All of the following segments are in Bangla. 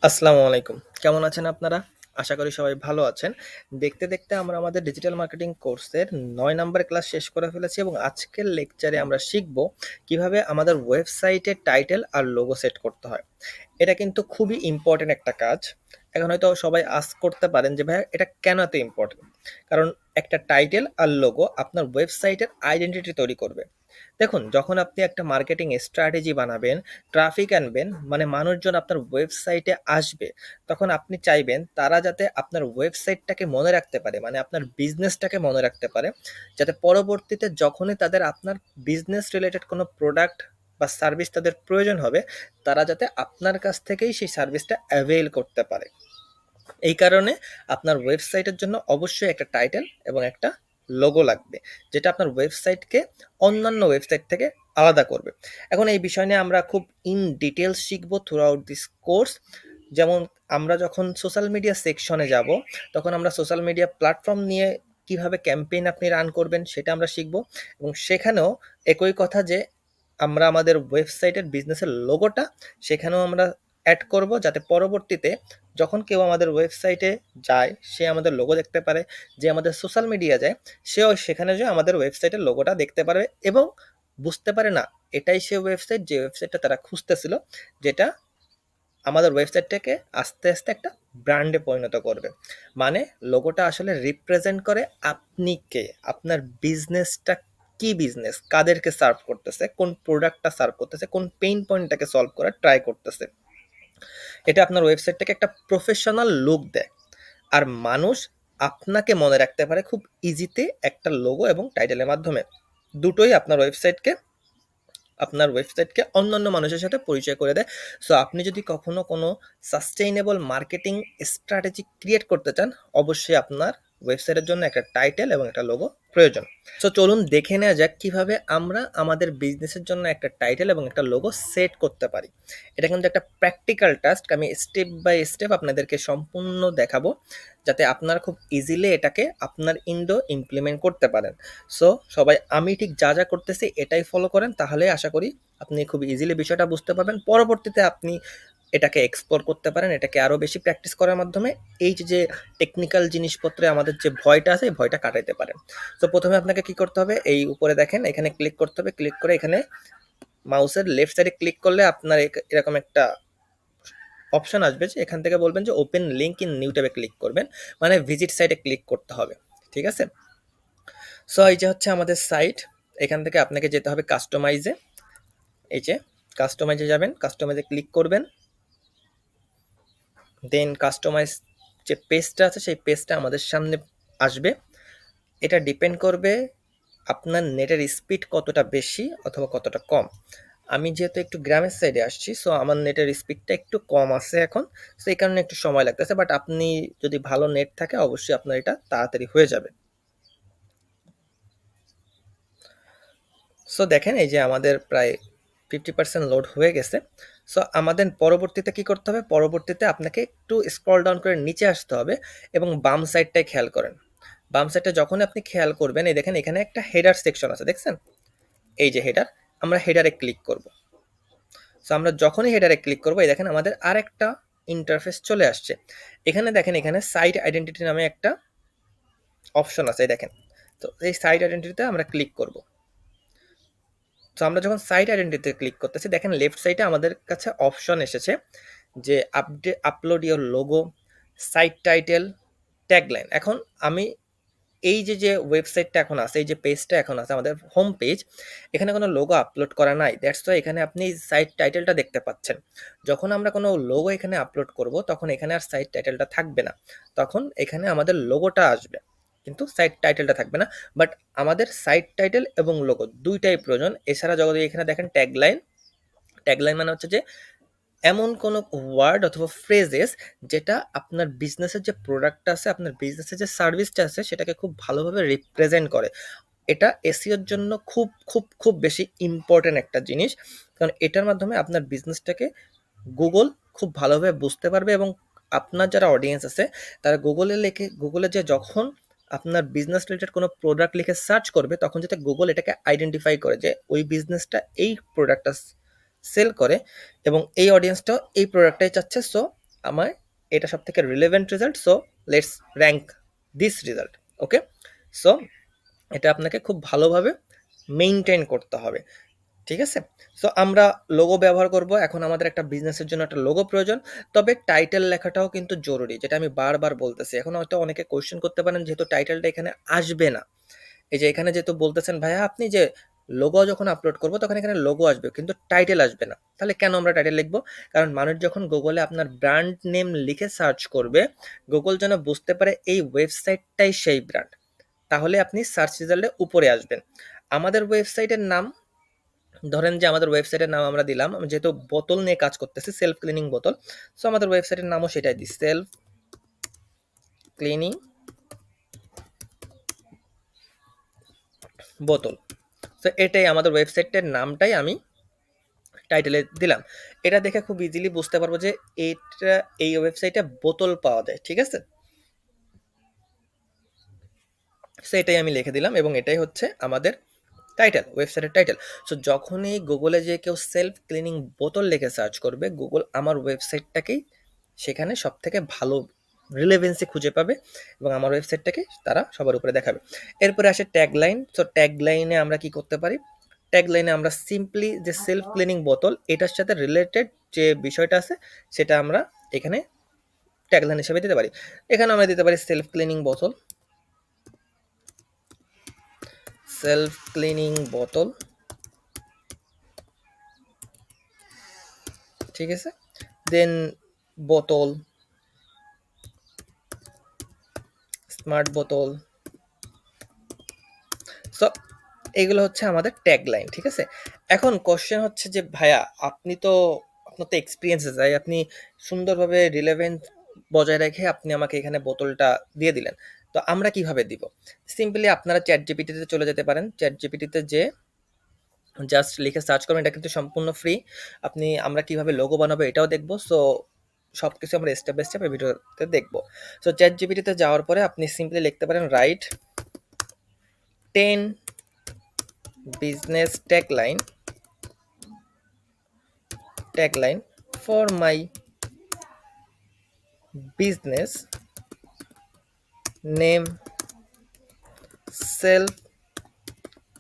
আসসালামু আলাইকুম। কেমন আছেন আপনারা? আশা করি সবাই ভালো আছেন। দেখতে, দেখতে আমরা আমাদের ডিজিটাল মার্কেটিং কোর্সের ৯ নাম্বার ক্লাস শেষ করে ফেলেছি এবং আজকের লেকচারে আমরা শিখব কিভাবে আমাদের ওয়েবসাইটে টাইটেল আর লোগো সেট করতে হয়। এটা কিন্তু খুবই ইম্পর্টেন্ট একটা কাজ। এখন হয়তো সবাই আস্ক করতে পারেন যে, "ভাইয়া এটা কেন এত ইম্পর্টেন্ট?" কারণ একটা টাইটেল আর লোগো আপনার ওয়েবসাইটের আইডেন্টিটি তৈরি করবে। দেখুন, যখন আপনি একটা মার্কেটিং স্ট্র্যাটেজি বানাবেন, ট্রাফিক আনবেন, মানে মানুষজন আপনার ওয়েবসাইটে আসবে, তখন আপনি চাইবেন তারা যাতে আপনার ওয়েবসাইটটাকে মনে রাখতে পারে, মানে আপনার বিজনেসটাকে মনে রাখতে পারে, যাতে পরবর্তীতে যখনই তাদের আপনার বিজনেস রিলেটেড কোনো প্রোডাক্ট বা সার্ভিস তাদের প্রয়োজন হবে, তারা যাতে আপনার কাছ থেকেই সেই সার্ভিসটা অ্যাভেইল করতে পারে। এই কারণে আপনার ওয়েবসাইটের জন্য অবশ্যই একটা টাইটেল এবং একটা লোগো লাগবে, যেটা আপনার ওয়েবসাইটকে অন্যান্য ওয়েবসাইট থেকে আলাদা করবে। এখন এই বিষয় নিয়ে আমরা খুব ইন ডিটেলস শিখবো থ্রু আউট দিস কোর্স। যেমন আমরা যখন সোশ্যাল মিডিয়া সেকশনে যাব, তখন আমরা সোশ্যাল মিডিয়া প্ল্যাটফর্ম নিয়ে কিভাবে ক্যাম্পেইন আপনি রান করবেন সেটা আমরা শিখব, এবং সেখানেও একই কথা যে আমরা আমাদের ওয়েবসাইটের বিজনেসের লোগোটা সেখানেও আমরা অ্যাড করব, যাতে পরবর্তীতে যখন কেউ আমাদের ওয়েবসাইটে যায় সে আমাদের লোগো দেখতে পারে, যে আমাদের সোশ্যাল মিডিয়া যায় সেও সেখানে যে আমাদের ওয়েবসাইটের লোগোটা দেখতে পারবে এবং বুঝতে পারে না এটাই সে ওয়েবসাইট যে ওয়েবসাইটটা তারা খুঁজতেছিল, যেটা আমাদের ওয়েবসাইটটাকে আস্তে আস্তে একটা ব্র্যান্ডে পরিণত করবে। মানে লোগোটা আসলে রিপ্রেজেন্ট করে আপনি কে, আপনার বিজনেসটা কি বিজনেস, কাদেরকে সার্ভ করতেছে, কোন প্রোডাক্টটা সার্ভ করতেছে, কোন পেইন পয়েন্টটাকে সলভ করার ট্রাই করতেছে। এটা আপনার ওয়েবসাইটটাকে একটা প্রফেশনাল লুক দেয়। আর মানুষ আপনাকে মনে রাখতে পারে খুব ইজিতে একটা লোগো এবং টাইটেলের মাধ্যমে। দুটোই আপনার ওয়েবসাইটকে অন্যান্য মানুষের সাথে পরিচয় করে দেয়। সো আপনি যদি কখনো কোনো সাস্টেইনেবল মার্কেটিং স্ট্র্যাটেজি ক্রিয়েট করতে চান, অবশ্যই আপনার ওয়েবসাইটের জন্য একটা টাইটেল এবং একটা লোগো প্রয়োজন। সো চলুন দেখে নেওয়া যাক কিভাবে আমরা আমাদের বিজনেসের জন্য একটা টাইটেল এবং একটা লোগো সেট করতে পারি। এটা কিন্তু একটা প্র্যাকটিক্যাল টাস্ক, আমি স্টেপ বাই স্টেপ আপনাদেরকে সম্পূর্ণ দেখাবো, যাতে আপনারা খুব ইজিলি এটাকে আপনার ইন্ডো ইমপ্লিমেন্ট করতে পারেন। সো সবাই আমি ঠিক যা যা করতেছি এটাই ফলো করেন, তাহলে আশা করি আপনি খুব ইজিলি বিষয়টা বুঝতে পারবেন। পরবর্তীতে আপনি এটাকে এক্সপ্লোর করতে পারেন, এটাকে আরও বেশি প্র্যাকটিস করার মাধ্যমে এই যে টেকনিক্যাল জিনিসপত্রে আমাদের যে ভয়টা আছে এই ভয়টা কাটাইতে পারেন। তো প্রথমে আপনাকে কি করতে হবে, এই উপরে দেখেন এখানে ক্লিক করতে হবে, ক্লিক করে এখানে মাউসের লেফট সাইডে ক্লিক করলে আপনার এরকম একটা অপশন আসবে, যে এখান থেকে বলবেন যে ওপেন লিঙ্ক ইন নিউ ট্যাবে ক্লিক করবেন, মানে ভিজিট সাইটে ক্লিক করতে হবে। ঠিক আছে? সো এই যে হচ্ছে আমাদের সাইট। এখান থেকে আপনাকে যেতে হবে কাস্টমাইজে। এই যে কাস্টমাইজে যাবেন, কাস্টমাইজে ক্লিক করবেন, দেন কাস্টমাইজ যে পেজটা আছে সেই পেজটা আমাদের সামনে আসবে। এটা ডিপেন্ড করবে আপনার নেটের স্পিড কতটা বেশি অথবা কতটা কম। আমি যেহেতু একটু গ্রামের সাইডে আসছি, সো আমার নেটের স্পিডটা একটু কম আছে এখন, সো এই কারণে একটু সময় লাগতেছে, বাট আপনি যদি ভালো নেট থাকে অবশ্যই আপনার এটা তাড়াতাড়ি হয়ে যাবে। সো দেখেন এই যে আমাদের প্রায় 50% লোড হয়ে গেছে। সো আমাদের পরবর্তীতে কি করতে হবে, পরবর্তীতে আপনাকে একটু স্ক্রল ডাউন করে নিচে আসতে হবে এবং বাম সাইডটায় খেয়াল করেন। বাম সাইডটা যখন আপনি খেয়াল করবেন, এই দেখেন এখানে একটা হেডার সেকশন আছে, দেখছেন? এই যে হেডার, আমরা হেডারে ক্লিক করব। সো আমরা যখনই হেডারে ক্লিক করবো, এই দেখেন আমাদের আরেকটা ইন্টারফেস চলে আসছে। এখানে দেখেন এখানে সাইট আইডেন্টিটি নামে একটা অপশন আছে, এই দেখেন। তো এই সাইট আইডেন্টিটিতে আমরা ক্লিক করব। তো আমরা যখন সাইট আইডেন্টিটিতে ক্লিক করতেছি, দেখেন লেফট সাইডে আমাদের কাছে অপশন এসেছে যে upload your logo, site title, tagline. এখন আমি এই যে ওয়েবসাইটটা এখন আছে, এই যে পেজটা এখন আছে আমাদের হোম পেজ, এখানে কোনো লোগো আপলোড করা নাই। দ্যাটস ওয়াই এখানে আপনি সাইট টাইটেলটা দেখতে পাচ্ছেন। যখন আমরা কোনো লোগো এখানে আপলোড করব, তখন এখানে আর সাইট টাইটেলটা থাকবে না, তখন এখানে আমাদের লোগোটা আসবে, কিন্তু সাইট টাইটেলটা থাকবে না। বাট আমাদের সাইট টাইটেল এবং লোগো দুইটাই প্রয়োজন। এছাড়া যদি এখানে দেখেন ট্যাগলাইন, ট্যাগলাইন মানে হচ্ছে যে এমন কোনো ওয়ার্ড অথবা ফ্রেজেস যেটা আপনার বিজনেসের যে প্রোডাক্টটা আছে, আপনার বিজনেসের যে সার্ভিসটা আছে সেটাকে খুব ভালোভাবে রিপ্রেজেন্ট করে। এটা এসইওর জন্য খুব খুব খুব বেশি ইম্পর্টেন্ট একটা জিনিস, কারণ এটার মাধ্যমে আপনার বিজনেসটাকে গুগল খুব ভালোভাবে বুঝতে পারবে, এবং আপনার যারা অডিয়েন্স আছে তারা গুগলে যে যখন আপনার বিজনেস রিলেটেড কোনো প্রোডাক্ট লিখে সার্চ করবে, তখন যাতে গুগল এটাকে আইডেন্টিফাই করে যে ওই বিজনেসটা এই প্রোডাক্টটা সেল করে এবং এই অডিয়েন্সটাও এই প্রোডাক্টটাই চাচ্ছে। সো আমার এটা সব থেকে relevant result, so let's rank this result. Okay, so এটা আপনাকে খুব ভালোভাবে মেইনটেইন করতে হবে, ঠিক আছে? সো আমরা লোগো ব্যবহার করব। এখন আমাদের একটা বিজনেসের জন্য একটা লোগো প্রয়োজন, তবে টাইটেল লেখাটাও কিন্তু জরুরি, যেটা আমি বারবার বলতেছি। এখন হয়তো অনেকে কোয়েশ্চেন করতে পারেন, যেহেতু টাইটেলটা এখানে আসবে না, এই যে এখানে যেহেতু বলতেছেন ভাইয়া আপনি যে লোগো যখন আপলোড করবো তখন এখানে লোগো আসবে কিন্তু টাইটেল আসবে না, তাহলে কেন আমরা টাইটেল লিখবো? কারণ মানুষ যখন গুগলে আপনার ব্র্যান্ড নেম লিখে সার্চ করবে, গুগল যেন বুঝতে পারে এই ওয়েবসাইটটাই সেই ব্র্যান্ড, তাহলে আপনি সার্চ রেজাল্টে উপরে আসবেন। আমাদের ওয়েবসাইটের নাম, ধরেন যে আমাদের ওয়েবসাইটের নাম আমরা দিলাম, যেহেতু বোতল নিয়ে কাজ করতেছি, সেলফ ক্লিনিং বোতল, সো আমাদের ওয়েবসাইটের নামও সেটাই দিই, সেলফ ক্লিনিং বোতল। তো এটাই আমাদের ওয়েবসাইটের নামটাই আমি টাইটেলে দিলাম। এটা দেখে খুব ইজিলি বুঝতে পারবো যে এটা এই ওয়েবসাইটে বোতল পাওয়া যায়, ঠিক আছে? সো এটাই আমি লিখে দিলাম এবং এটাই হচ্ছে আমাদের টাইটেল, ওয়েবসাইটের টাইটেল। সো যখনই গুগলে যে কেউ সেলফ ক্লিনিং বোতল লিখে সার্চ করবে, গুগল আমার ওয়েবসাইটটাকেই সেখানে সব থেকে ভালো রিলেভেন্সি খুঁজে পাবে এবং আমার ওয়েবসাইটটাকে তারা সবার উপরে দেখাবে। এরপরে আসে ট্যাগলাইন। সো ট্যাগলাইনে আমরা কি করতে পারি? ট্যাগলাইনে আমরা সিম্পলি যে সেলফ ক্লিনিং বোতল এটার সাথে রিলেটেড যে বিষয়টা আছে সেটা আমরা এখানে ট্যাগলাইন হিসেবে দিতে পারি। এখানে আমরা দিতে পারি সেলফ ক্লিনিং বোতল, সেলফ ক্লিনিং বোতল, ঠিক আছে? দেন বোতল, স্মার্ট বোতল। সো এগুলো হচ্ছে আমাদের ট্যাগলাইন, ঠিক আছে? এখন কোশ্চেন হচ্ছে যে ভাইয়া আপনি তো, আপনার তো এক্সপিরিয়েন্স আছে, তাই আপনি সুন্দরভাবে রিলেভেন্ট বজায় রেখে আপনি আমাকে এখানে বোতলটা দিয়ে দিলেন, তো আমরা কিভাবে দিব? সিম্পলি আপনারা চ্যাট জিপিটিতে চলে যেতে পারেন। চ্যাট জিপিটিতে যে জাস্ট লিখে সার্চ করবেন, এটা কিন্তু সম্পূর্ণ ফ্রি। আপনি আমরা কিভাবে লোগো বানাবো এটাও দেখবো। সো সবকিছু আমরা স্টেপ বাই স্টেপ এই ভিডিওতে দেখবো। সো চ্যাট জিপিটিতে যাওয়ার পরে আপনি সিম্পলি লিখতে পারেন right 10 business tagline for my business name self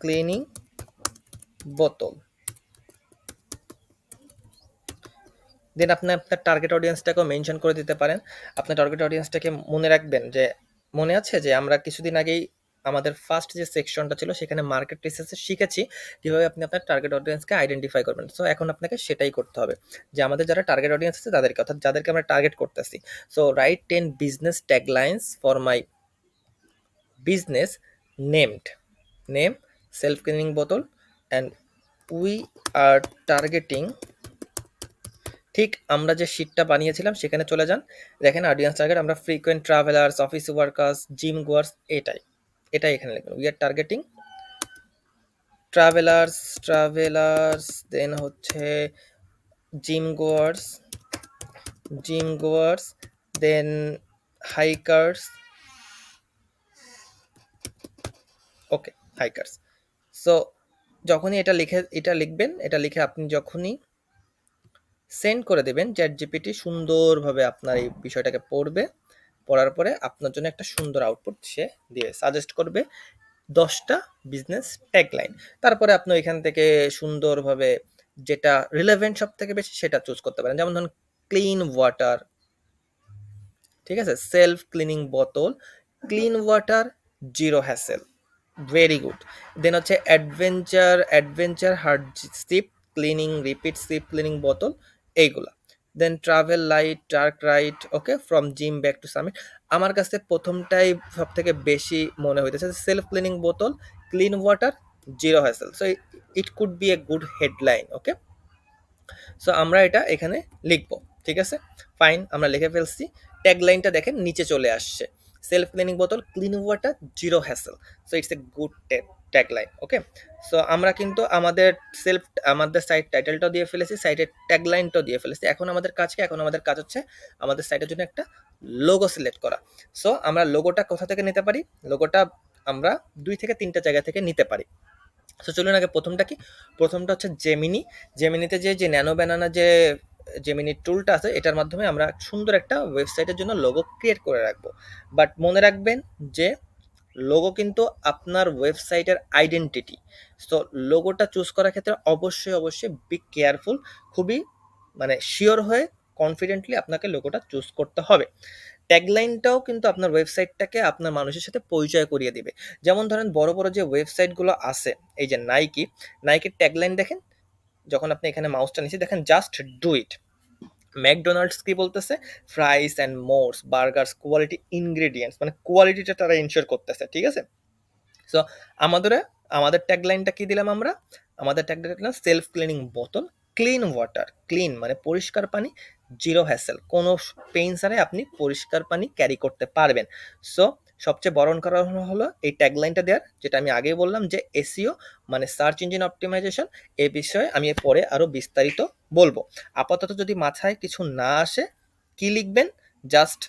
cleaning bottle। দেন আপনি আপনার টার্গেট অডিয়েন্সটাকেও মেনশন করে দিতে পারেন। আপনার টার্গেট অডিয়েন্সটাকে মনে রাখবেন যে, মনে আছে যে আমরা কিছুদিন আগেই আমাদের ফার্স্ট যে সেকশনটা ছিল সেখানে মার্কেট রিসার্চে শিখেছি কিভাবে আপনি আপনার টার্গেট অডিয়েন্সকে আইডেন্টিফাই করবেন। সো এখন আপনাকে সেটাই করতে হবে, যে আমাদের যারা টার্গেট অডিয়েন্স আছে তাদেরকে, অর্থাৎ যাদেরকে আমরা টার্গেট করতেছি। So write 10 business taglines for my business named name self cleaning বোতল অ্যান্ড উই আর টার্গেটিং। ঠিক আমরা যে শিটটা বানিয়েছিলাম সেখানে চলে যান, দেখেন অডিয়েন্স টার্গেট আমরা frequent travellers, office workers, gym goers, এটাই এখানে লিখবেন। We are targeting travellers, then হচ্ছে gym goers, then hikers, okay hikers. So যখনই এটা লিখবেন, এটা লিখে আপনি যখনই সেন্ড করে দেবেন, চ্যাট জিপিটি সুন্দরভাবে আপনার এই বিষয়টাকে পড়বে, পড়ার পরে আপনার জন্য একটা সুন্দর আউটপুট সে দিয়ে সাজেস্ট করবে 10টা বিজনেস ট্যাগলাইন। তারপরে আপনি এখান থেকে সুন্দরভাবে যেটা রিলেভেন্ট সব থেকে বেশি সেটা চুজ করতে পারেন। যেমন ধরুন ক্লিন ওয়াটার, ঠিক আছে? সেলফ ক্লিনিং বোতল, clean water, zero hassle, very good. Then হচ্ছে adventure hard slip cleaning, repeat slip cleaning বোতল, এইগুলা। Then travel light, dark ride, okay, from gym back to summit. আমার কাছে প্রথমটাই সব থেকে বেশি মনে হইতেছে, সেলফ ক্লিনিং বোতল, clean water, zero hassle. So it could be a good headline, okay? সো আমরা এটা এখানে লিখবো, ঠিক আছে? ফাইন, আমরা লিখে ফেলছি। ট্যাগলাইনটা দেখেন নিচে চলে আসছে, সেলফ ক্লিনিং বোতল, clean water, zero hassle. So it's a good tagline, ওকে? সো আমরা কিন্তু আমাদের সাইট টাইটেলটাও দিয়ে ফেলেছি, সাইটের ট্যাগলাইনটাও দিয়ে ফেলেছি। এখন আমাদের কাজ কি? এখন আমাদের কাজ হচ্ছে আমাদের সাইটের জন্য একটা লোগো সিলেক্ট করা। সো আমরা লোগোটা কোথা থেকে নিতে পারি? লোগোটা আমরা 2 থেকে 3টা জায়গা থেকে নিতে পারি। সো চলুন আগে প্রথমটা কি, প্রথমটা হচ্ছে জেমিনিতে যে ন্যানো ব্যানানা যে জেমিনি টুলটা আছে, এটার মাধ্যমে আমরা সুন্দর একটা ওয়েবসাইটের জন্য লোগো ক্রিয়েট করে রাখবো। বাট মনে রাখবেন যে লোগো কিন্তু আপনার ওয়েবসাইটের আইডেন্টিটি। সো লোগোটা চুজ করার ক্ষেত্রে অবশ্যই বি কেয়ারফুল, খুবই মানে শিওর হয়ে কনফিডেন্টলি আপনাকে লোগোটা চুজ করতে হবে। ট্যাগলাইনটাও কিন্তু আপনার ওয়েবসাইটটাকে আপনার মানুষের সাথে পরিচয় করিয়ে দিবে। যেমন ধরেন বড় বড় যে ওয়েবসাইটগুলো আছে, এই যে নাইকির ট্যাগলাইন দেখেন, যখন আপনি এখানে মাউসটা নিচে দেখেন জাস্ট ডু ইট। ম্যাকডোনাল্ডস কি বলতেছে, fries and mores burgers quality ingredients, মানে কোয়ালিটিটা তারা ইনশিওর করতেছে, ঠিক আছে। সো আমাদের ট্যাগলাইনটা কি দিলাম আমরা, আমাদের ট্যাগলাইন দিলাম সেলফ ক্লিনিং বোতল, ক্লিন ওয়াটার, ক্লিন মানে পরিষ্কার পানি, জিরো হ্যাসেল, কোনো পেইন ছাড়াই আপনি পরিষ্কার পানি ক্যারি করতে পারবেন। সো সবচেয়ে বরণ করা হলো এই ট্যাগলাইনটা দেওয়ার, যেটা আমি আগেই বললাম যে এসইও মানে সার্চ ইঞ্জিন অপটিমাইজেশন, এ বিষয়ে আমি পরে আরও বিস্তারিত বলবো। আপাতত যদি মাথায় কিছু না আসে, কি লিখবেন, জাস্ট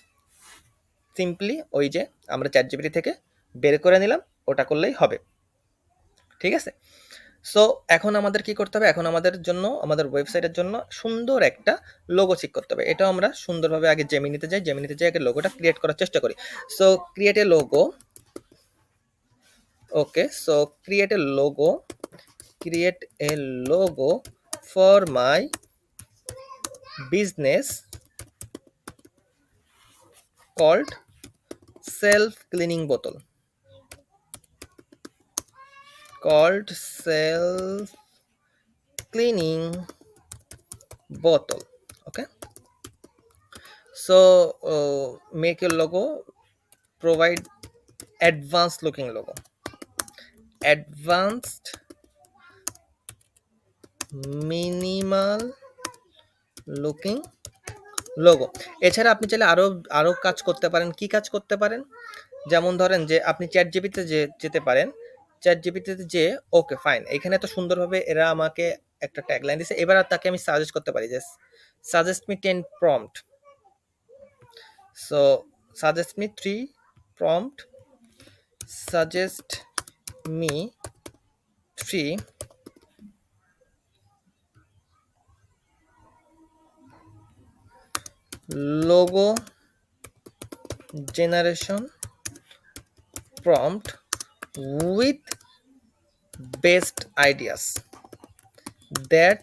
সিম্পলি ওই যে আমরা চ্যাটজিপিটি থেকে বের করে নিলাম, ওটা করলেই হবে, ঠিক আছে। সো এখন আমাদের কি করতে হবে, এখন আমাদের জন্য আমাদের ওয়েবসাইটের জন্য সুন্দর একটা লোগো ঠিক করতে হবে। এটাও আমরা সুন্দরভাবে আগে জেমিনিতে যাই আগে লোগোটা ক্রিয়েট করার চেষ্টা করি। So create a logo, okay, so create a logo for my business called self cleaning বোতল, called self cleaning bottle. Okay, so make your logo, provide advanced looking logo, advanced minimal looking logo. এছাড়া আপনি চাইলে আরো কাজ করতে পারেন। কি কাজ করতে পারেন, যেমন ধরেন যে আপনি চ্যাট জিপিতে যেতে পারেন, চ্যাট জিপিতে যে ওকে ফাইন, এখানে তো সুন্দরভাবে এরা আমাকে একটা ট্যাগলাইন দিছে, এবার তাকে আমি সাজেস্ট করতে পারি যে suggest me 10 prompt, so suggest me 3 prompt, suggest me 3 logo generation prompt with best ideas that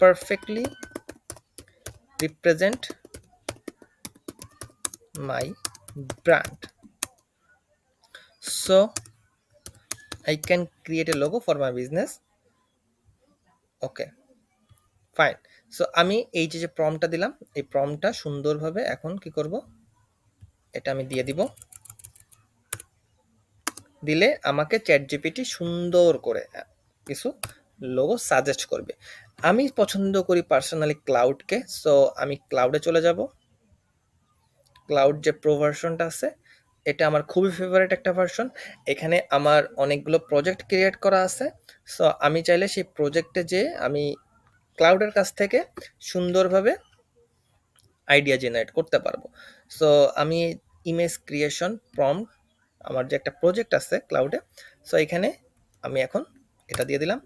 perfectly represent my brand, so I can create a logo for my business. Okay, fine. So আমি এই যে প্রম্পটটা দিলাম, এই প্রম্পটটা সুন্দরভাবে এখন কি করব, এটা আমি দিয়ে দিব, দিলে আমাকে চ্যাট জিপিটি সুন্দর করে কিছু লোগো সাজেস্ট করবে। আমি পছন্দ করি পার্সোনালি ক্লাউডকে, সো আমি ক্লাউডে চলে যাব। ক্লাউড যে প্রো ভার্সনটা আছে, এটা আমার খুবই ফেভারিট একটা ভার্সন। এখানে আমার অনেকগুলো প্রজেক্ট ক্রিয়েট করা আছে। সো আমি চাইলে সেই প্রজেক্টে যে আমি ক্লাউডের কাছ থেকে সুন্দরভাবে আইডিয়া জেনারেট করতে পারবো। সো আমি ইমেজ ক্রিয়েশন প্রম্পট, আমার যে একটা প্রজেক্ট আছে ক্লাউডে, সো এখানে আমি এখন এটা দিয়ে দিলাম।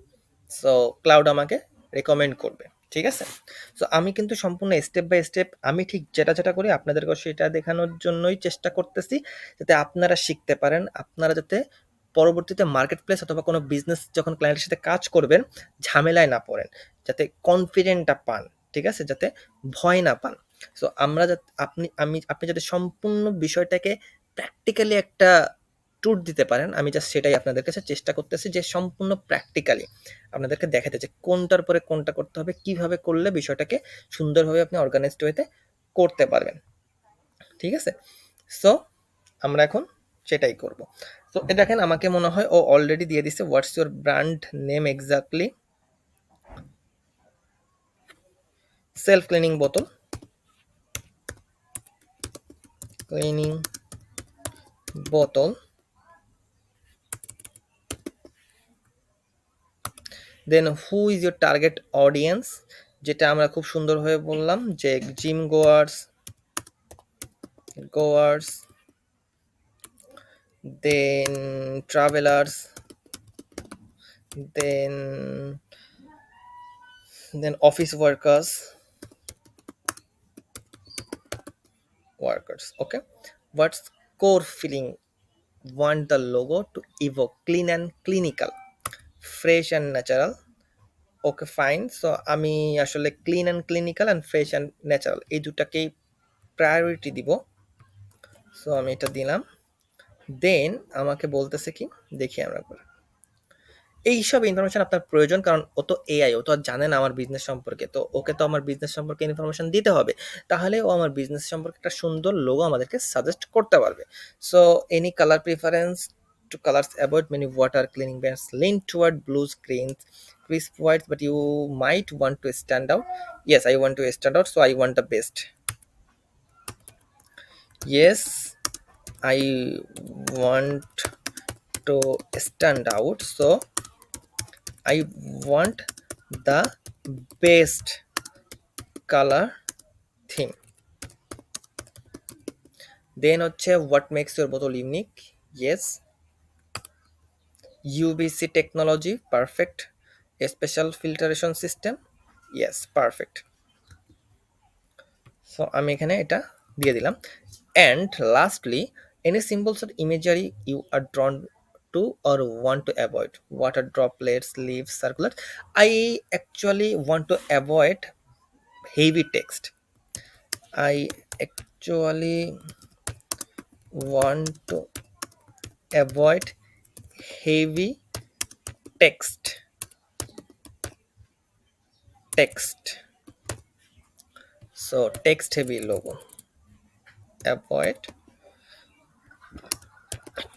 সো ক্লাউড আমাকে রেকমেন্ড করবে, ঠিক আছে। সো আমি কিন্তু সম্পূর্ণ স্টেপ বাই স্টেপ আমি ঠিক যেটা করি আপনাদেরকে সেটা দেখানোর জন্যই চেষ্টা করতেছি, যাতে আপনারা শিখতে পারেন, আপনারা যাতে পরবর্তীতে মার্কেট প্লেস অথবা কোনো বিজনেস যখন ক্লায়েন্টের সাথে কাজ করবেন ঝামেলায় না পড়েন, যাতে কনফিডেন্টটা পান, ঠিক আছে, যাতে ভয় না পান। সো আমরা আপনি যাতে সম্পূর্ণ বিষয়টাকে প্র্যাকটিক্যালি একটা ট্যুর দিতে পারেন, আমি জাস্ট সেটাই আপনাদের কাছে চেষ্টা করতেছি, যে সম্পূর্ণ প্র্যাকটিক্যালি আপনাদেরকে দেখাতে যে কোনটার পরে কোনটা করতে হবে, কিভাবে করলে বিষয়টাকে সুন্দরভাবে আপনি অর্গানাইজড ওয়েতে করতে পারবেন, ঠিক আছে। সো আমরা এখন সেটাই করব। তো এ দেখেন আমাকে মনে হয় ও অলরেডি দিয়ে দিছে, what's your brand name exactly, self cleaning বোতল, ক্লিনিং বোতল, then who is your target audience, যেটা আমরা খুব সুন্দরভাবে বললাম যে gym goers, then travellers, then office workers, workers. Okay, what's core feeling? Want the logo to evoke clean and clinical, fresh and natural. Okay fine. So আমি আসলে clean and clinical and fresh and natural এই দুটাকেই প্রায়োরিটি দিব। সো আমি এটা দিলাম। দেন আমাকে বলতেছে কি, দেখি আমরা একবার। এইসব ইনফরমেশন আপনার প্রয়োজন, কারণ ও তো এআই, ও তো আর জানে না আমার বিজনেস সম্পর্কে, তো ওকে তো আমার বিজনেস সম্পর্কে ইনফরমেশন দিতে হবে, তাহলে ও আমার বিজনেস সম্পর্কে একটা সুন্দর লোগো আমাদেরকে সাজেস্ট করতে পারবে। So any colour preference to colors, avoid many water cleaning brands, lean toward blues, greens, crisp whites, but you might want to stand out. Yes, I want to stand out, so I want the best. Yes, I want to stand out, so I want the best color theme. Then হচ্ছে what makes your bottle unique? Yes, UVC technology, perfect. A special filtration system? Yes, perfect. So আমি এখানে এটা দিয়ে দিলাম। And lastly, any symbols or imagery you are drawn to or want to avoid? Water droplets, leaves, circular. I actually want to avoid heavy text. I actually want to avoid heavy text. So text heavy logo, avoid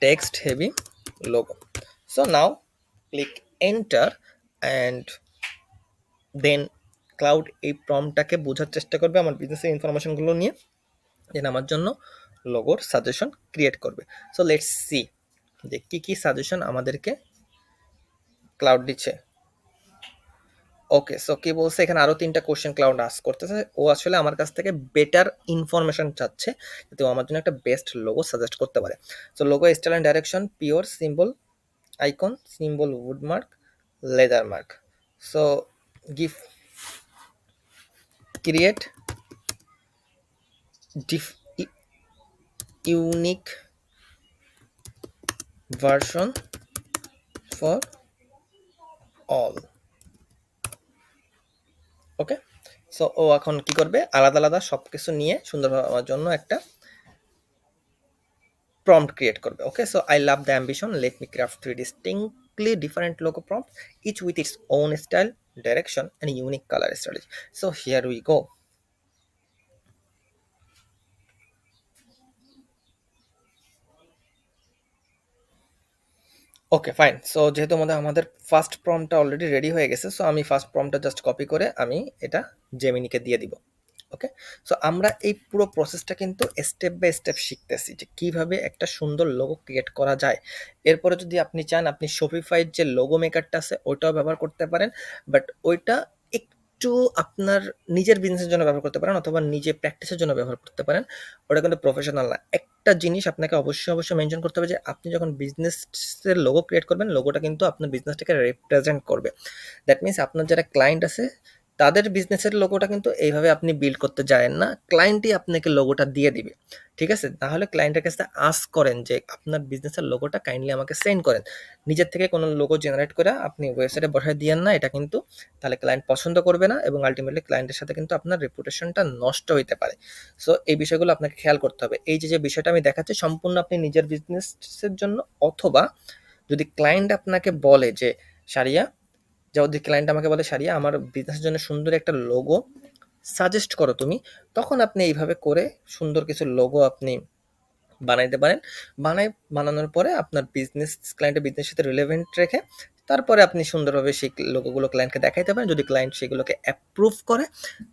text heavy logo. So now click enter, and then cloud এই প্রম্পটটাকে বোঝার চেষ্টা করবে আমার বিজনেসের ইনফরমেশনগুলো নিয়ে, দেন আমার জন্য লোগোর সাজেশন ক্রিয়েট করবে। সো লেটস সি যে কি কি সাজেশন আমাদেরকে ক্লাউড দিচ্ছে। ওকে, সো কি বলছে এখানে, আরো 3টা কোশ্চেন ক্লাউড আস্ক করতেছে। ও আসলে আমার কাছ থেকে বেটার ইনফরমেশন চাচ্ছে, যাতে ও আমার জন্য একটা বেস্ট লোগো সাজেস্ট করতে পারে। So logo style and direction, pure, symbol, icon, symbol, wordmark, letter mark. So give create unique version for all. Okay, so ও এখন কি করবে, আলাদা আলাদা সবকিছু নিয়ে সুন্দরভাবে আমার জন্য একটা prompt create করবে। ওকে, so I love the ambition, let me craft 3 distinctly different logo prompts, each with its own style, direction and unique color strategy. So here we go. Okay fine. So যেহেতু আমাদের ফার্স্ট প্রম্পটটা অলরেডি রেডি হয়ে গেছে, সো আমি ফার্স্ট প্রম্পটটা জাস্ট কপি করে আমি এটা জেমিনিকে দিয়ে দিব। ওকে, সো আমরা এই পুরো প্রসেসটা কিন্তু স্টেপ বাই স্টেপ শিখতেছি যে কিভাবে একটা সুন্দর লোগো ক্রিয়েট করা যায়। এরপরে যদি আপনি চান, আপনি শপিফাইয়ের যে লোগো মেকারটা আছে ওইটাও ব্যবহার করতে পারেন, বাট ওইটা একটু আপনার নিজের বিজনেসের জন্য ব্যবহার করতে পারেন, অথবা নিজে প্র্যাকটিসের জন্য ব্যবহার করতে পারেন। ওটা কিন্তু প্রফেশনাল না। একটা জিনিস আপনাকে অবশ্যই মেনশন করতে হবে, যে আপনি যখন বিজনেসের লোগো ক্রিয়েট করবেন, লোগোটা কিন্তু আপনার বিজনেসটাকে রিপ্রেজেন্ট করবে। দ্যাট মিনস আপনার যারা ক্লায়েন্ট আছে তাদের বিজনেসের লোগোটা কিন্তু এইভাবে আপনি বিল্ড করতে যায়েন না, ক্লায়েন্টই আপনাকে লোগোটা দিয়ে দিবে। ঠিক আছে, তাহলে ক্লায়েন্টের কাছে আস্ক করেন যে আপনার বিজনেসের লোগোটা কাইন্ডলি আমাকে সেন্ড করেন। নিজের থেকে কোনো লোগো জেনারেট করে আপনি ওয়েবসাইটে বসায় দিয়েন না, এটা কিন্তু তাহলে ক্লায়েন্ট পছন্দ করবে না, এবং আলটিমেটলি ক্লায়েন্টের সাথে কিন্তু আপনার রেপুটেশনটা নষ্ট হইতে পারে। সো এই বিষয়গুলো আপনাকে খেয়াল করতে হবে। এই যে বিষয়টা আমি দেখাচ্ছি সম্পূর্ণ আপনি নিজের বিজনেসের জন্য, অথবা যদি ক্লায়েন্ট আপনাকে বলে যে সারিয়া, যদি ক্লায়েন্ট আমাকে বলে সারিয়া আমার বিজনেসের জন্য সুন্দর একটা লোগো সাজেস্ট করো তুমি, তখন আপনি এইভাবে করে সুন্দর কিছু লোগো আপনি বানাইতে পারেন। বানানোর পরে আপনার ক্লায়েন্টের বিজনেসের সাথে রিলেভেন্ট রেখে তারপরে আপনি সুন্দরভাবে সেই লোগোগুলো ক্লায়েন্টকে দেখাইতে পারেন। যদি ক্লায়েন্ট সেগুলোকে অ্যাপ্রুভ করে,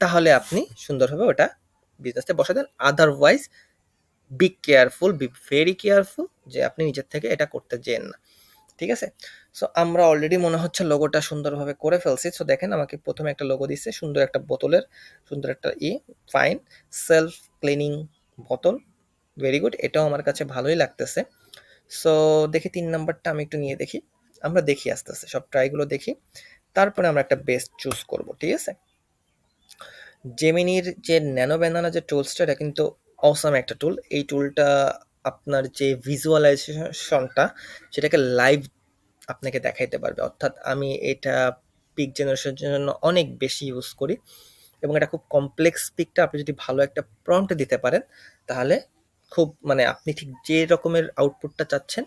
তাহলে আপনি সুন্দরভাবে ওটা বিজনেসে বসা দেন। Otherwise be careful, be very careful, যে আপনি নিজের থেকে এটা করতে যেন না। ঠিক আছে, সো আমরা অলরেডি মনে হচ্ছে লোগোটা সুন্দরভাবে করে ফেলছি। সো দেখেন, আমাকে প্রথমে একটা লোগো দিচ্ছে, সুন্দর একটা বোতলের, সুন্দর একটা ফাইন সেলফ ক্লিনিং বোতল, ভেরি গুড, এটাও আমার কাছে ভালোই লাগতেছে। সো দেখি 3 নাম্বারটা আমি একটু নিয়ে দেখি, আমরা দেখি আস্তে আস্তে সব ট্রাইগুলো দেখি, তারপরে আমরা একটা বেস্ট চুজ করব। ঠিক আছে, জেমিনির যে ন্যানো ব্যানানা যে টুলসটা, এটা কিন্তু অসাম একটা টুল। এই টুলটা আপনার যে ভিজুয়ালাইজেশনটা সেটাকে লাইভ আপনাকে দেখাইতে পারবে। অর্থাৎ আমি এটা পিক জেনারেশনের জন্য অনেক বেশি ইউজ করি এবং এটা খুব কমপ্লেক্স পিকটা আপনি যদি ভালো একটা প্রম্পট দিতে পারেন তাহলে খুব মানে আপনি ঠিক যে রকমের আউটপুটটা চাচ্ছেন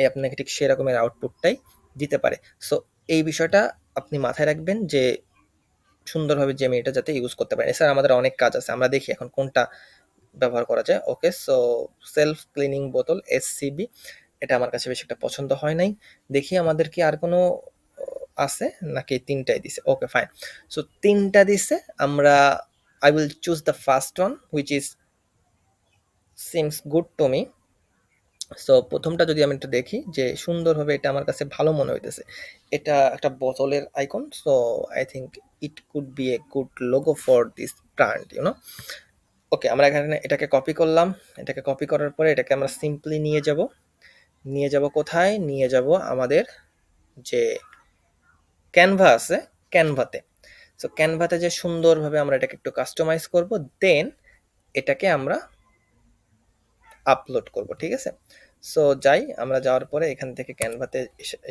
আপনাকে ঠিক সে রকমের আউটপুটটাই দিতে পারে। সো এই বিষয়টা আপনি মাথায় রাখবেন যে সুন্দরভাবে জেমিনিটা যাতে ইউজ করতে পারেন। এছাড়া আমাদের অনেক কাজ আছে, আমরা দেখি এখন কোনটা ব্যবহার করা যায়। ওকে, সো সেলফ ক্লিনিং বোতল এসসিবি, এটা আমার কাছে বেশি একটা পছন্দ হয় নাই। দেখি আমাদের কি আর কোনো আছে নাকি তিনটাই দিছে। ওকে ফাইন, সো তিনটা দিছে। আমরা I will choose the first one which is seems good to me. So প্রথমটা যদি আমি একটু দেখি যে সুন্দরভাবে এটা আমার কাছে ভালো মনে হইতেছে। এটা একটা বোতলের icon, so I think it could be a good logo for this brand, you know. Okay, আমরা এখানে এটাকে কপি করলাম। এটাকে কপি করার পরে এটাকে আমরা সিম্পলি নিয়ে যাব কোথায়, নিয়ে যাব আমাদের যে ক্যানভা আছে ক্যানভাতে। সো ক্যানভাতে যে সুন্দরভাবে আমরা এটাকে একটু কাস্টমাইজ করব, দেন এটাকে আমরা আপলোড করব, ঠিক আছে। সো যাই, আমরা যাওয়ার পরে এখান থেকে ক্যানভাতে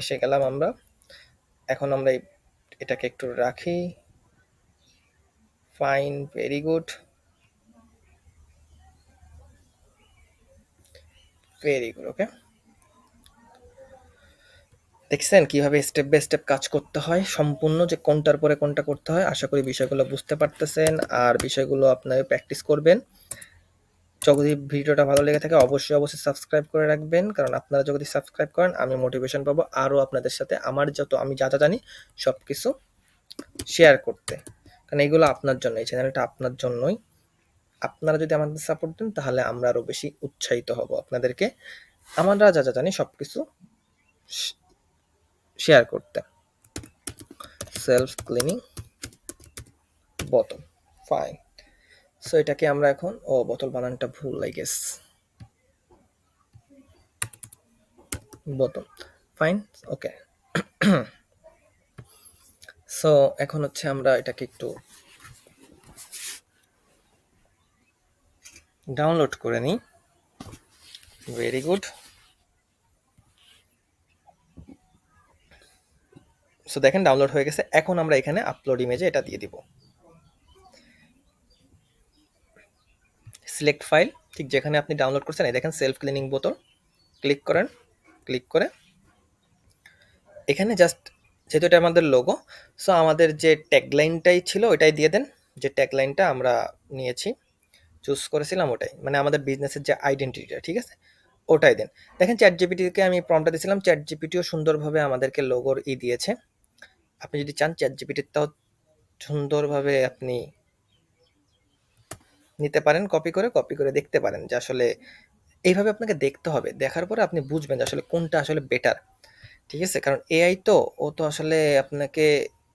এসে গেলাম আমরা। এখন আমরা এটাকে একটু রাখি। Fine, very good, very good. Okay, দেখছেন কিভাবে স্টেপ বাই স্টেপ কাজ করতে হয়, সম্পূর্ণ যে কোনটার পরে কোনটা করতে হয়। আশা করি বিষয়গুলো বুঝতে পারতেছেন আর বিষয়গুলো আপনারা প্র্যাকটিস করবেন। যদি ভিডিওটা ভালো লেগে থাকে অবশ্যই সাবস্ক্রাইব করে রাখবেন, কারণ আপনারা যদি সাবস্ক্রাইব করেন আমি মোটিভেশন পাবো আরও আপনাদের সাথে আমার আমি যা যা জানি সব কিছু শেয়ার করতে। কারণ এইগুলো আপনার জন্য, এই চ্যানেলটা আপনার জন্যই। আপনারা যদি আমাদের সাপোর্ট দেন তাহলে আমরা আরও বেশি উৎসাহিত হব আপনাদেরকে আমরা যা যা জানি সব কিছু শেয়ার করতে। সেলফ ক্লিনিং বোতল, ফাইন। সো এটাকে আমরা এখন বোতল বানানটা ভুল আই গেস, বোতল, ফাইন। ওকে, সো এখন হচ্ছে আমরা এটাকে একটু ডাউনলোড করে নিই। Very good. সো দেখেন ডাউনলোড হয়ে গেছে। এখন আমরা এখানে আপলোড ইমেজে এটা দিয়ে দিব। সিলেক্ট ফাইল, ঠিক যেখানে আপনি ডাউনলোড করছেন, এই দেখেন সেলফ ক্লিনিং বোতল, ক্লিক করেন। ক্লিক করে এখানে জাস্ট, যেহেতু এটা আমাদের লোগো, সো আমাদের যে ট্যাগলাইনটাই ছিল ওইটাই দিয়ে দেন। যে ট্যাগলাইনটা আমরা নিয়েছি, চুজ করেছিলাম ওটাই, মানে আমাদের বিজনেসের যে আইডেন্টিটিটা, ঠিক আছে, ওটাই দেন। দেখেন চ্যাট জিপিটিকে আমি প্রম্পটটা দিয়েছিলাম, চ্যাট জিপিটিও সুন্দরভাবে আমাদেরকে লোগোর দিয়েছে। আপনি যদি চান চ্যাট জিপিটিটাও সুন্দরভাবে আপনি নিতে পারেন, কপি করে দেখতে পারেন যে আসলে এইভাবে আপনাকে দেখতে হবে। দেখার পরে আপনি বুঝবেন যে আসলে কোনটা আসলে বেটার, ঠিক আছে। কারণ এআই তো, ও তো আসলে আপনাকে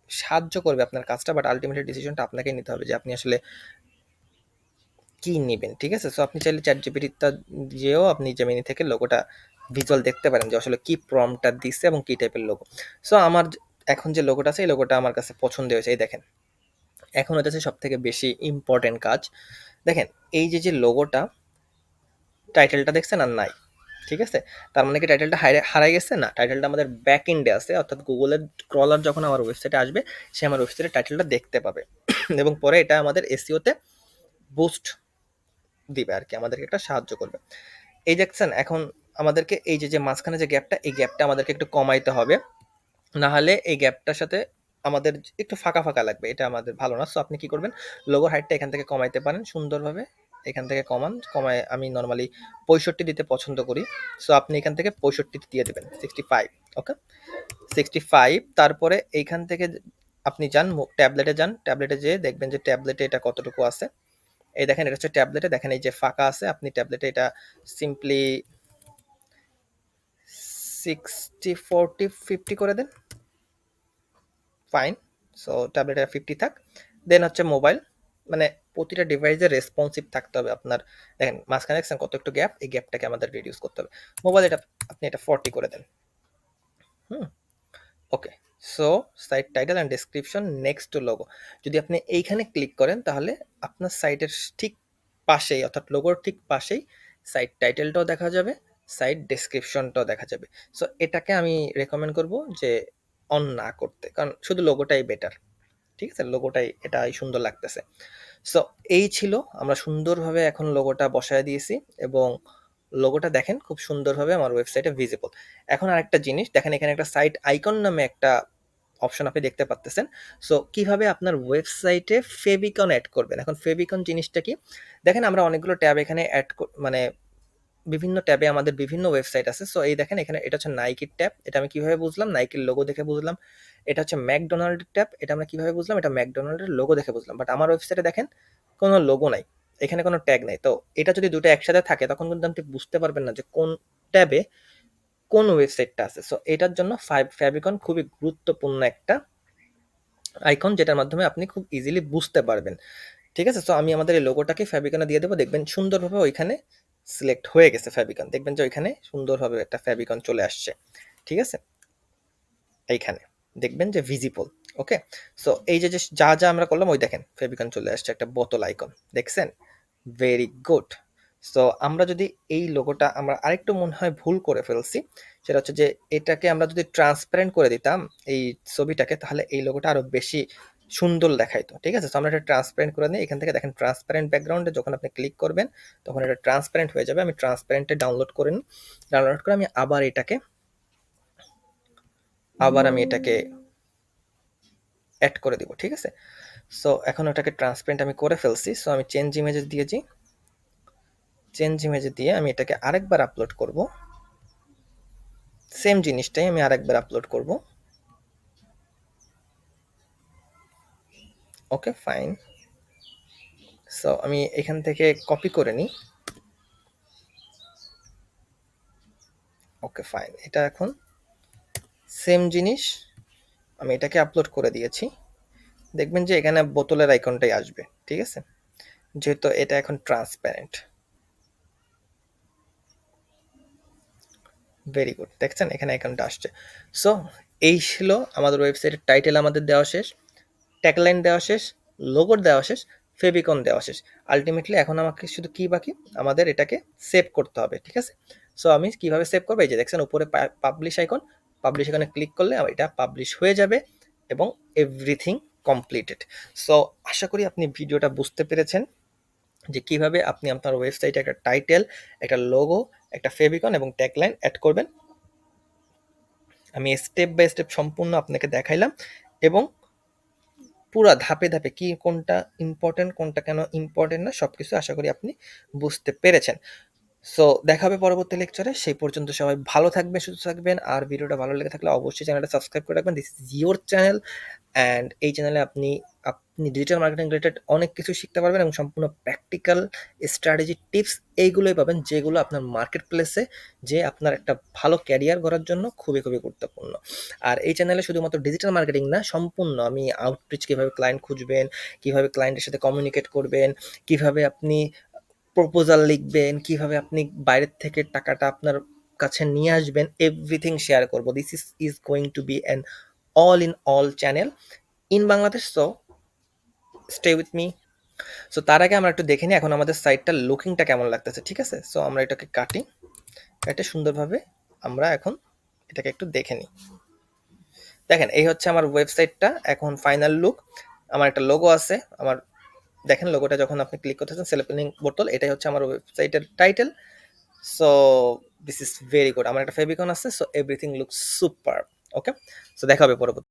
সাহায্য করবে আপনার কাজটা, বাট আলটিমেটলি ডিসিশনটা আপনাকেই নিতে হবে যে আপনি আসলে কি নেবেন, ঠিক আছে। সো আপনি চাইলে চ্যাট জিপিটিটা দিয়েও আপনি জেমিনি থেকে লোগোটা ভিজুয়াল দেখতে পারেন যে আসলে কি প্রম্পটটা দিচ্ছে এবং কি টাইপের লোগো। সো আমার এখন যে লোগোটা আছে এই লোগোটা আমার কাছে পছন্দ হয়েছে। এই দেখেন, এখন হচ্ছে সব থেকে বেশি ইম্পর্টেন্ট কাজ। দেখেন এই যে লোগোটা, টাইটেলটা দেখছেন আর নাই, ঠিক আছে। তার মানে কি টাইটেলটা হারাই গেছে? না, টাইটেলটা আমাদের ব্যাক এন্ডে আছে, অর্থাৎ গুগলের ক্রলার যখন আমার ওয়েবসাইটে আসবে সে আমার ওয়েবসাইটের টাইটেলটা দেখতে পাবে এবং পরে এটা আমাদের এসইওতে বুস্ট দিবে আর কি, আমাদেরকে একটা সাহায্য করবে। এই দেখছেন এখন আমাদেরকে এই যে মাঝখানে যে গ্যাপটা, এই গ্যাপটা আমাদেরকে একটু কমাইতে হবে, না হলে এই গ্যাপটার সাথে আমাদের একটু ফাঁকা ফাঁকা লাগবে, এটা আমাদের ভালো না। সো আপনি কি করবেন, লোগোর হাইটটা এখান থেকে কমাইতে পারেন সুন্দরভাবে। এখান থেকে কমায় আমি নর্মালি 65 দিতে পছন্দ করি। সো আপনি এখান থেকে 65 দিয়ে দেবেন, 65। ওকে, 65। তারপরে এইখান থেকে আপনি যান ট্যাবলেটে, ট্যাবলেটে যেয়ে দেখবেন যে ট্যাবলেটে এটা কতটুকু আছে। এই দেখেন এটা হচ্ছে ট্যাবলেটে, দেখেন এই যে ফাঁকা আছে, আপনি ট্যাবলেটে এটা সিম্পলি 60/40/50 করে দেন, ফাইন। সো ট্যাবলেটে 50 থাক। দেন হচ্ছে মোবাইল, মানে প্রতিটা ডিভাইসে রেসপন্সিভ থাকতে হবে আপনার। দেখেন মাঝখানে দেখছেন কত একটু গ্যাপ, এই গ্যাপটাকে আমাদের রিডিউস করতে হবে। মোবাইল এটা আপনি এটা 40 করে দেন। Okay, so site title and description next to logo, যদি আপনি এইখানে ক্লিক করেন তাহলে আপনার সাইটের ঠিক পাশেই অর্থাৎ লোগোর ঠিক পাশেই সাইট টাইটেলটাও দেখা যাবে, সাইট ডেসক্রিপশনটাও দেখা যাবে। সো এটাকে আমি রেকমেন্ড করব যে অন না করতে, কারণ শুধু লোগোটাই বেটার। ঠিক আছে, লোগোটাই এটাই সুন্দর লাগতেছে। সো এই ছিল, আমরা সুন্দরভাবে এখন লোগোটা বসায় দিয়েছি এবং লোগোটা দেখেন খুব সুন্দরভাবে আমার ওয়েবসাইটে ভিজিবল। এখন আরেকটা জিনিস দেখেন, এখানে একটা সাইট আইকন নামে একটা অপশন আপনি দেখতে পাচ্তেছেন। সো কিভাবে আপনার ওয়েবসাইটে ফেভিকন অ্যাড করবেন। এখন ফেভিকন জিনিসটা কি, দেখেন আমরা অনেকগুলো ট্যাব এখানে অ্যাড মানে বিভিন্ন ট্যাবে আমাদের বিভিন্ন ওয়েবসাইট আছে। সো এই দেখেন এখানে এটা হচ্ছে নাইকির ট্যাব, এটা আমি কিভাবে বুঝলাম, নাইকির লোগো দেখে বুঝলাম। এটা হচ্ছে ম্যাকডোনাল্ড ট্যাব, এটা আমরা কিভাবে বুঝলাম, এটা ম্যাকডোনাল্ডের লোগো দেখে বুঝলাম। বাট আমার ওয়েবসাইটে দেখেন কোনো লোগো নাই, এখানে কোনো ট্যাগ নাই। তো এটা যদি দুটো একসাথে থাকে তখন কিন্তু আপনি বুঝতে পারবেন না যে কোন ট্যাবে কোন ওয়েবসাইটটা আছে। সো এটার জন্য ফেভিকন খুবই গুরুত্বপূর্ণ একটা আইকন, যেটার মাধ্যমে আপনি খুব ইজিলি বুঝতে পারবেন। ঠিক আছে, সো আমি আমাদের এই লোগোটাকে ফেভিকনে দিয়ে দেবো, দেখবেন সুন্দরভাবে ওইখানে সিলেক্ট হয়ে গেছে ফেভিকন, দেখবেন যে ওইখানে সুন্দরভাবে একটা ফেভিকন চলে আসছে। ঠিক আছে, এইখানে দেখবেন যে ভিজিবল। ওকে, সো এই যে যা যা আমরা করলাম, ওই দেখেন ফেভিকন চলে আসছে, একটা বোতল আইকন দেখছেন, ভেরি গুড। সো আমরা যদি এই লোগোটা, আমরা আরেকটু মনে হয় ভুল করে ফেলছি, সেটা হচ্ছে যে এটাকে আমরা যদি ট্রান্সপারেন্ট করে দিতাম এই ছবিটাকে, তাহলে এই লোগোটা আরো বেশি সুন্দর দেখাইতো। ঠিক আছে, তো আমরা এটা ট্রান্সপারেন্ট করে নিই। এখান থেকে দেখেন ট্রান্সপারেন্ট ব্যাকগ্রাউন্ডে যখন আপনি ক্লিক করবেন তখন এটা ট্রান্সপারেন্ট হয়ে যাবে। আমি ট্রান্সপারেন্টে ডাউনলোড করে নিই, ডাউনলোড করে আমি আবার এটাকে অ্যাড করে দিব। ঠিক আছে, সো এখন ওটাকে ট্রান্সপারেন্ট আমি করে ফেলছি। সো আমি চেঞ্জ ইমেজে দিয়েছি, চেঞ্জ ইমেজে দিয়ে আমি এটাকে আরেকবার আপলোড করব, সেম জিনিসটাই আমি আরেকবার আপলোড করব। ওকে ফাইন, সো আমি এখান থেকে কপি করে নিই। ওকে ফাইন, এটা এখন সেম জিনিস আমি এটাকে আপলোড করে দিয়েছি, দেখবেন যে এখানে বোতলের আইকনটাই আসবে। ঠিক আছে, যেহেতু এটা এখন ট্রান্সপারেন্ট। ভেরি গুড, দেখছেন এখানে আইকনটা আসছে। সো এই ছিল আমাদের ওয়েবসাইটের টাইটেল, আমাদের দেওয়া শেষ, ট্যাগলাইন দেওয়া শেষ, লোগো দেওয়া শেষ, ফেভিকন দেওয়া শেষ। আলটিমেটলি এখন আমাকে শুধু কি বাকি, আমাদের এটাকে সেভ করতে হবে। ঠিক আছে, সো আমি কিভাবে সেভ করবো, এই যে দেখছেন উপরে পাবলিশ আইকন, পাবলিশ আইকনে ক্লিক করলে এটা পাবলিশ হয়ে যাবে এবং এভরিথিং কমপ্লিটেড। সো আশা করি আপনি ভিডিওটা বুঝতে পেরেছেন যে কিভাবে আপনি আপনার ওয়েবসাইটে একটা টাইটেল, একটা লোগো, একটা ফেভিকন এবং ট্যাগলাইন অ্যাড করবেন। আমি স্টেপ বাই স্টেপ সম্পূর্ণ আপনাকে দেখাইলাম এবং পুরা ধাপে ধাপে কি কোনটা ইম্পর্টেন্ট, কোনটা কেন ইম্পর্টেন্ট না, সবকিছু আশা করি আপনি বুঝতে পেরেছেন। সো দেখা হবে পরবর্তী লেকচারে, সেই পর্যন্ত সবাই ভালো থাকবেন, সুস্থ থাকবেন। আর ভিডিওটা ভালো লেগে থাকলে অবশ্যই চ্যানেলটা সাবস্ক্রাইব করে রাখবেন। This is your channel, and এই চ্যানেলে আপনি আপনি ডিজিটাল মার্কেটিং রিলেটেড অনেক কিছু শিখতে পারবেন এবং সম্পূর্ণ প্র্যাকটিক্যাল স্ট্র্যাটেজি টিপস এইগুলোই পাবেন, যেগুলো আপনার মার্কেট প্লেসে যে আপনার একটা ভালো ক্যারিয়ার গড়ার জন্য খুবই খুবই গুরুত্বপূর্ণ। আর এই চ্যানেলে শুধুমাত্র ডিজিটাল মার্কেটিং না, সম্পূর্ণ আমি আউটরিচ, কীভাবে ক্লায়েন্ট খুঁজবেন, কীভাবে ক্লায়েন্টের সাথে কমিউনিকেট করবেন, কীভাবে আপনি প্রপোজাল লিখবেন, কিভাবে আপনি বাইরের থেকে টাকাটা আপনার কাছে নিয়ে আসবেন, এভরিথিং শেয়ার করব। This is going to be an all in all channel in Bangladesh. So stay with me. So তার আগে আমরা একটু দেখে নিই এখন আমাদের সাইটটার লুকিংটা কেমন লাগতেছে। ঠিক আছে, সো আমরা এটাকে কেটে সুন্দরভাবে আমরা এখন এটাকে একটু দেখে নিই। দেখেন এই হচ্ছে আমার ওয়েবসাইটটা এখন ফাইনাল লুক। আমার একটা লোগো আছে, আমার দেখেন লোগোটা যখন আপনি ক্লিক করতেছেন, সেলফ ক্লিনিং বোতল, এটাই হচ্ছে আমার ওয়েবসাইটের title. So this is very good, আমার একটা ফেভিকন আছে। So everything looks super. Okay, so দেখা হবে পরবর্তী